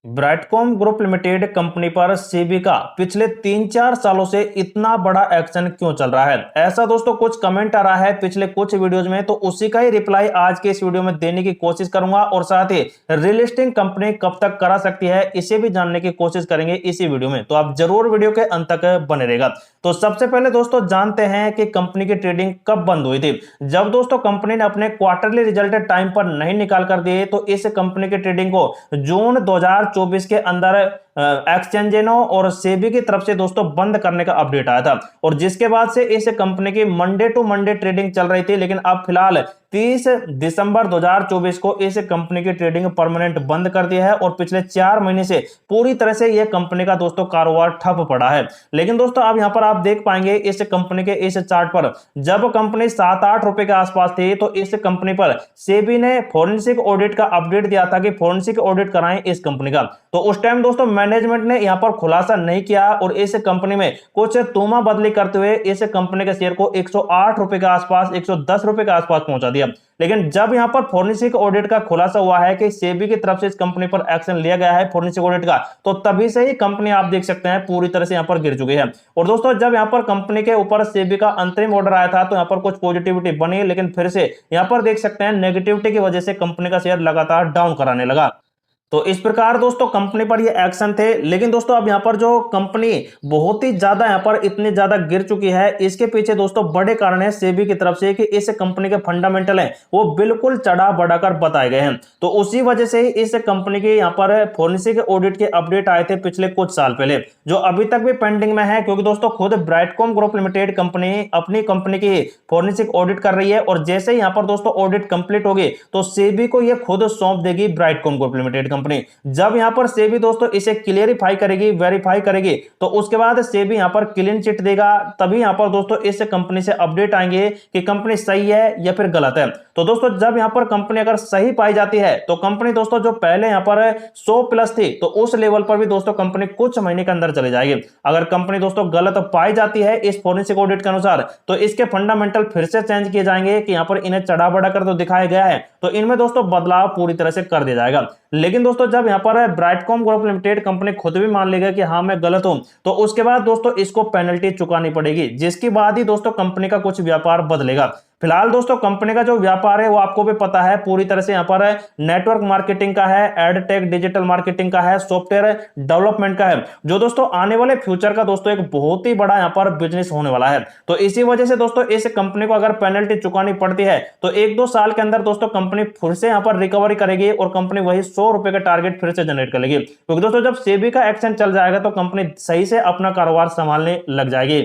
Brightcom group limited company पर सेबी का पिछले 3-4 सालों से इतना बड़ा एक्शन क्यों चल रहा है, ऐसा दोस्तों कुछ कमेंट आ रहा है पिछले कुछ वीडियोज में। तो उसी का ही रिप्लाई आज के इस वीडियो में देने की कोशिश करूंगा और साथ ही रिलिस्टिंग कंपनी कब तक करा सकती है इसे भी जानने की कोशिश करेंगे इसी वीडियो में। तो आप जरूर वीडियो के अंत तक बने रहेगा। तो सबसे पहले दोस्तों जानते हैं कि कंपनी की ट्रेडिंग कब बंद हुई थी। जब दोस्तों कंपनी ने अपने क्वार्टरली रिजल्ट टाइम पर नहीं निकाल कर दिए तो इस कंपनी की ट्रेडिंग को जून 2024 के अंदर एक्सचेंजेनो और सेबी की तरफ से दोस्तों बंद करने का अपडेट आया था। और जिसके बाद से इस कंपनी की मंडे टू मंडे ट्रेडिंग चल रही थी, लेकिन अब फिलहाल 30 दिसंबर 2024 को इस कंपनी की ट्रेडिंग परमानेंट बंद कर दिया है और पिछले 4 महीने से पूरी तरह से यह कंपनी का दोस्तों कारोबार ठप पड़ा है। लेकिन दोस्तों अब यहां पर आप देख पाएंगे इस कंपनी के इस चार्ट पर, जब कंपनी 7-8 रुपए के आसपास थी तो इस कंपनी पर सेबी ने फोरेंसिक ऑडिट का अपडेट दिया था कि फोरेंसिक ऑडिट कराएं इस कंपनी का। तो उस टाइम दोस्तों मैनेजमेंट ने यहां पर खुलासा नहीं किया और इस कंपनी में कुछ तूमा बदली करते हुए इस कंपनी के शेयर को 108 रुपए के आसपास, 110 रुपए के आसपास पहुंचा दिया। लेकिन जब यहां पर फोरेंसिक ऑडिट का खुलासा हुआ है कि सेबी की तरफ से इस कंपनी पर एक्शन लिया गया है फोरेंसिक ऑडिट का, तो तभी से ही कंपनी आप देख सकते हैं पूरी तरह से यहां पर गिर चुकी है। और दोस्तों जब यहां पर कंपनी के ऊपर सेबी का अंतरिम ऑर्डर आया था तो यहां पर कुछ पॉजिटिविटी बनी, लेकिन फिर से यहां पर देख सकते हैं नेगेटिविटी की वजह से कंपनी का शेयर लगातार डाउन कराने लगा। तो इस प्रकार दोस्तों कंपनी पर ये एक्शन थे। लेकिन दोस्तों अब यहाँ पर जो कंपनी बहुत ही ज्यादा यहाँ पर इतनी ज्यादा गिर चुकी है, इसके पीछे दोस्तों बड़े कारण है सेबी की तरफ से कि इस कंपनी के फंडामेंटल हैं वो बिल्कुल चढ़ा बढ़ाकर बताए गए हैं। तो उसी वजह से ही इस कंपनी के यहाँ पर फोरेंसिक ऑडिट के अपडेट आए थे पिछले कुछ साल पहले, जो अभी तक भी पेंडिंग में है, क्योंकि दोस्तों खुद ब्राइटकॉम ग्रुप लिमिटेड कंपनी अपनी कंपनी की फोरेंसिक ऑडिट कर रही है और जैसे ही यहाँ पर दोस्तों ऑडिट कंप्लीट होगी तो सेबी को ये खुद सौंप देगी ब्राइटकॉम ग्रुप लिमिटेड कंपनी। जब यहां पर सेबी दोस्तों इसे क्लियरिफाई करेगी, वेरीफाई करेगी, तो उसके बाद सेबी यहां पर क्लीन चिट देगा। तभी यहां पर दोस्तों इस कंपनी से अपडेट आएंगे कि कंपनी सही है या फिर गलत है। तो दोस्तों जब यहां पर कंपनी अगर सही पाई जाती है तो कंपनी दोस्तों जो पहले यहां पर 100 प्लस थी तो उस लेवल पर भी दोस्तों कंपनी कुछ महीने के अंदर चली जाएगी। अगर कंपनी दोस्तों गलत पाई जाती है इस फोरेंसिक ऑडिट के अनुसार तो इसके फंडामेंटल फिर से चेंज किए जाएंगे कि यहां पर इन्हें चढ़ा बढ़ा कर तो दिखाया गया है तो इनमें दोस्तों बदलाव पूरी तरह से कर दिया जाएगा। लेकिन दोस्तों जब यहां पर ब्राइटकॉम ग्रुप लिमिटेड कंपनी खुद भी मान लेगा कि हाँ मैं गलत हूं तो उसके बाद दोस्तों इसको पेनल्टी चुकानी पड़ेगी, जिसके बाद ही दोस्तों कंपनी का कुछ व्यापार बदलेगा। फिलहाल दोस्तों कंपनी का जो व्यापार है वो आपको भी पता है पूरी तरह से यहाँ पर नेटवर्क मार्केटिंग का है, एडटेक डिजिटल मार्केटिंग का है, सॉफ्टवेयर डेवलपमेंट का है, जो दोस्तों आने वाले फ्यूचर का दोस्तों एक बहुत ही बड़ा यहाँ पर बिजनेस होने वाला है। तो इसी वजह से दोस्तों इस कंपनी को अगर पेनल्टी चुकानी पड़ती है तो 1-2 साल के अंदर दोस्तों कंपनी फिर से यहाँ पर रिकवरी करेगी और कंपनी वही 100 रुपए का टारगेट फिर से जनरेट करेगी, क्योंकि दोस्तों जब सेबी का एक्शन चल जाएगा तो कंपनी सही से अपना कारोबार संभालने लग जाएगी।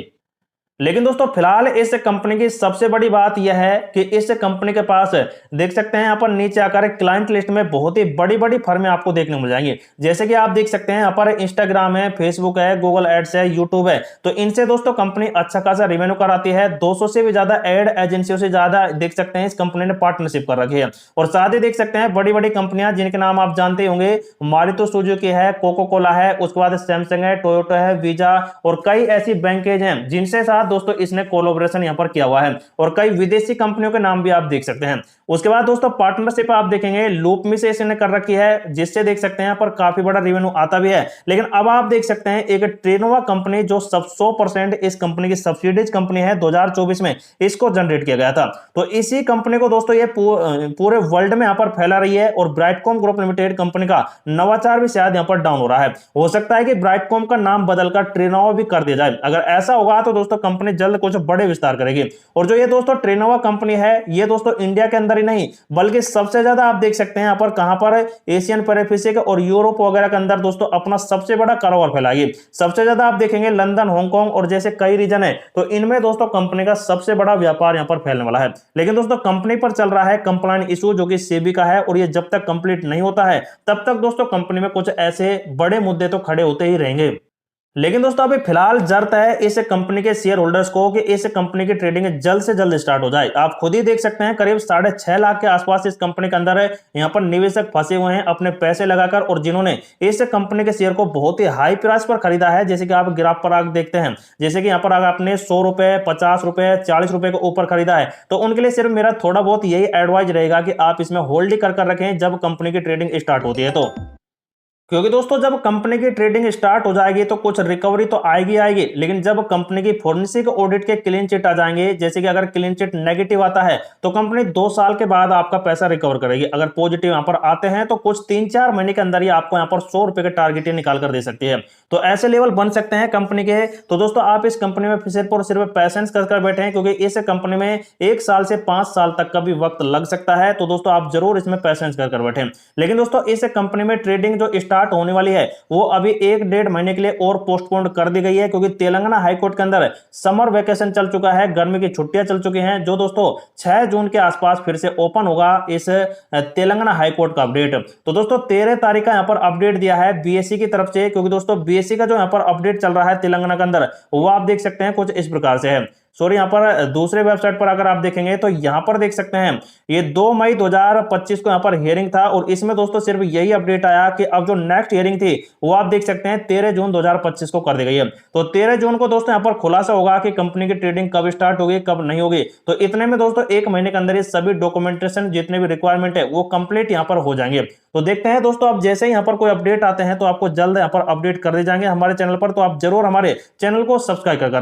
लेकिन दोस्तों फिलहाल इस कंपनी की सबसे बड़ी बात यह है कि इस कंपनी के पास देख सकते हैं यहाँ पर नीचे आकर क्लाइंट लिस्ट में बहुत ही बड़ी बड़ी फर्में आपको देखने मिल जाएंगी। जैसे कि आप देख सकते हैं यहाँ पर इंस्टाग्राम है, फेसबुक है, गूगल एड्स है, यूट्यूब है। तो इनसे दोस्तों कंपनी अच्छा खासा रेवेन्यू कराती है। 200 से भी ज्यादा एड एजेंसियों से ज्यादा देख सकते हैं इस कंपनी ने पार्टनरशिप कर रखी है। और साथ ही देख सकते हैं बड़ी बड़ी कंपनियां जिनके नाम आप जानते होंगे, मारुति सुजुकी है, कोको कोला है, उसके बाद सैमसंग है, टोयोटा है, वीजा और कई ऐसी बैंकेज हैं जिनसे साथ दोस्तों इसने कोलैबोरेशन यहां पर किया हुआ है। और कई विदेशी कंपनियों के नाम भी आप देख सकते हैं। उसके बाद दोस्तों पार्टनरशिप आप देखेंगे लूपमी से इसने कर रखी है, जिससे देख सकते हैं यहां पर काफी बड़ा रेवेन्यू आता भी है। लेकिन अब आप देख सकते हैं एक ट्रेनोवा कंपनी जो सब 100% इस कंपनी की सब्सिडीज कंपनी है 2024 में इसको जनरेट किया गया था। तो इसी कंपनी को दोस्तों ये पूरे वर्ल्ड में यहां पर फैला रही है और ब्राइटकॉम ग्रुप लिमिटेड कंपनी का नवाचार भी शायद यहां पर डाउन हो रहा है। हो सकता है कि ब्राइटकॉम का नाम बदलकर ट्रेनोवा भी कर दिया जाए। अगर ऐसा होगा तो दोस्तों कंपनी जल्द कुछ बड़े विस्तार करेगी। और जो ये दोस्तों ट्रेनोवा कंपनी है ये दोस्तों इंडिया के अंदर ही नहीं बल्कि सबसे ज्यादा आप देख सकते हैं यहां पर कहां पर एशियन पैसिफिक और यूरोप वगैरह के अंदर दोस्तों अपना सबसे बड़ा कारोबार फैलाएगी। सबसे ज्यादा आप देखेंगे लंदन, हांगकांग और जैसे कई रीजन है, तो इनमें दोस्तों कंपनी का सबसे बड़ा व्यापार यहां पर फैलने वाला है। लेकिन दोस्तों कंपनी पर चल रहा है कंप्लायंस इशू जो कि सेबी का है और ये जब तक कंप्लीट नहीं होता है तब तक दोस्तों कंपनी में कुछ ऐसे बड़े मुद्दे तो खड़े होते ही रहेंगे। लेकिन दोस्तों अभी फिलहाल जरूरत है इस कंपनी के शेयर होल्डर्स को कि इस कंपनी की ट्रेडिंग जल्द से जल्द स्टार्ट हो जाए। आप खुद ही देख सकते हैं करीब 6.5 लाख के आसपास इस कंपनी के अंदर है यहाँ पर निवेशक फंसे हुए हैं अपने पैसे लगाकर, और जिन्होंने इस कंपनी के शेयर को बहुत ही हाई प्राइस पर खरीदा है। जैसे कि आप ग्राफ पर आगे देखते हैं, जैसे कि यहाँ पर अगर आपने 100 रुपए, 50 रुपए, 40 रुपए के ऊपर खरीदा है तो उनके लिए सिर्फ मेरा थोड़ा बहुत यही एडवाइस रहेगा कि आप इसमें होल्ड ही कर रखें जब कंपनी की ट्रेडिंग स्टार्ट होती है तो। क्योंकि दोस्तों जब कंपनी की ट्रेडिंग स्टार्ट हो जाएगी तो कुछ रिकवरी तो आएगी आएगी, लेकिन जब कंपनी की फोरेंसिक ऑडिट के क्लीन चिट आ जाएंगे, जैसे कि अगर क्लीन चिट नेगेटिव आता है तो कंपनी 2 साल के बाद आपका पैसा रिकवर करेगी। अगर पॉजिटिव यहाँ पर आते हैं तो कुछ 3-4 महीने के अंदर ही आपको यहाँ पर 100 रुपए के टारगेट निकाल कर दे सकती है। तो ऐसे लेवल बन सकते हैं कंपनी के। तो दोस्तों आप इस कंपनी में सिर्फ और सिर्फ पैसेंस कर बैठे हैं, क्योंकि इस कंपनी में 1 साल से 5 साल तक का भी वक्त लग सकता है। तो दोस्तों आप जरूर इसमें पैसेंस कर बैठे। लेकिन दोस्तों इस कंपनी में ट्रेडिंग जो स्टार्ट होने वाली है वो अभी 1-1.5 महीने के लिए और पोस्टपोन कर दी गई है, क्योंकि तेलंगाना हाईकोर्ट के अंदर समर वेकेशन चल चुका है, गर्मी की छुट्टियां चल चुकी हैं, जो दोस्तों 6 जून के आसपास फिर से ओपन होगा इस तेलंगाना हाईकोर्ट का अपडेट। तो दोस्तों 13 तारीख का यहाँ पर अपडेट दिया है बीएससी की तरफ से, क्योंकि दोस्तों बीएससी का जो यहाँ पर अपडेट चल रहा है तेलंगाना के अंदर वो आप देख सकते हैं कुछ इस प्रकार से है। सॉरी, यहाँ पर दूसरे वेबसाइट पर अगर आप देखेंगे तो यहाँ पर देख सकते हैं ये 2 मई 2025 को यहाँ पर हियरिंग था, और इसमें दोस्तों सिर्फ यही अपडेट आया कि अब जो नेक्स्ट हियरिंग थी वो आप देख सकते हैं 13 जून 2025 को कर दी गई है। तो 13 जून को दोस्तों यहाँ पर खुलासा होगा कि कंपनी की ट्रेडिंग कब स्टार्ट होगी कब नहीं होगी। तो इतने में दोस्तों 1 महीने के अंदर ये सभी डॉक्यूमेंटेशन जितने भी रिक्वायरमेंट है वो कंप्लीट यहाँ पर हो जाएंगे। तो देखते हैं दोस्तों, अब जैसे ही यहाँ पर कोई अपडेट आते हैं तो आपको जल्द यहाँ पर अपडेट कर दिए जाएंगे हमारे चैनल पर। तो आप जरूर हमारे चैनल को सब्सक्राइब कर